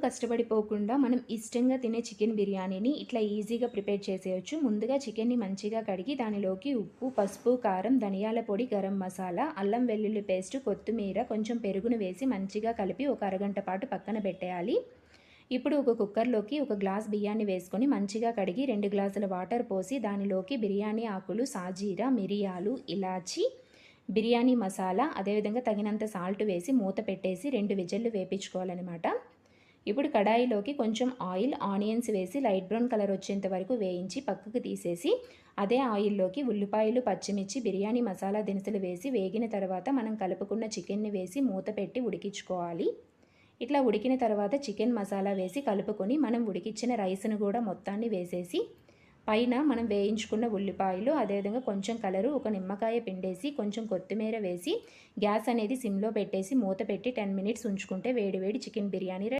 కష్టపడిపోకుండా మనం ఇష్టంగా తినే చికెన్ బిర్యానీని ఇట్లా ఈజీగా ప్రిపేర్ చేసేయొచ్చు. ముందుగా చికెన్‌ని మంచిగా కడిగి దానిలోకి ఉప్పు, పసుపు, కారం, ధనియాల పొడి, గరం మసాలా, అల్లం వెల్లుల్లి పేస్ట్, కొత్తిమీర, కొంచెం పెరుగును వేసి మంచిగా కలిపి ఒక అరగంట పాటు పక్కన పెట్టేయాలి. ఇప్పుడు ఒక కుక్కర్‌లోకి ఒక గ్లాస్ బియ్యాన్ని వేసుకొని మంచిగా కడిగి 2 గ్లాసుల వాటర్ పోసి దానిలోకి బిర్యానీ ఆకులు, సాజీరా, మిరియాలు, ఇలాచి, బిర్యానీ మసాలా, అదేవిధంగా తగినంత సాల్ట్ వేసి మూత పెట్టేసి 2 విజిల్లు వేపించుకోవాలనమాట. ఇప్పుడు కడాయిలోకి కొంచెం ఆయిల్, ఆనియన్స్ వేసి లైట్ బ్రౌన్ కలర్ వచ్చేంత వరకు వేయించి పక్కకు తీసేసి, అదే ఆయిల్లోకి ఉల్లిపాయలు, పచ్చిమిర్చి, బిర్యానీ మసాలా దినుసులు వేసి వేగిన తర్వాత మనం కలుపుకున్న చికెన్‌ని వేసి మూత పెట్టి ఉడికించుకోవాలి. ఇట్లా ఉడికిన తర్వాత చికెన్ మసాలా వేసి కలుపుకొని మనం ఉడికించిన రైస్‌ను కూడా మొత్తాన్ని వేసేసి, పైన మనం వేయించుకున్న ఉల్లిపాయలు, అదేవిధంగా కొంచెం కలరు, ఒక నిమ్మకాయ పిండేసి, కొంచెం కొత్తిమీర వేసి, గ్యాస్ అనేది సిమ్‌లో పెట్టేసి మూత పెట్టి 10 మినిట్స్ ఉంచుకుంటే వేడి వేడి చికెన్ బిర్యానీ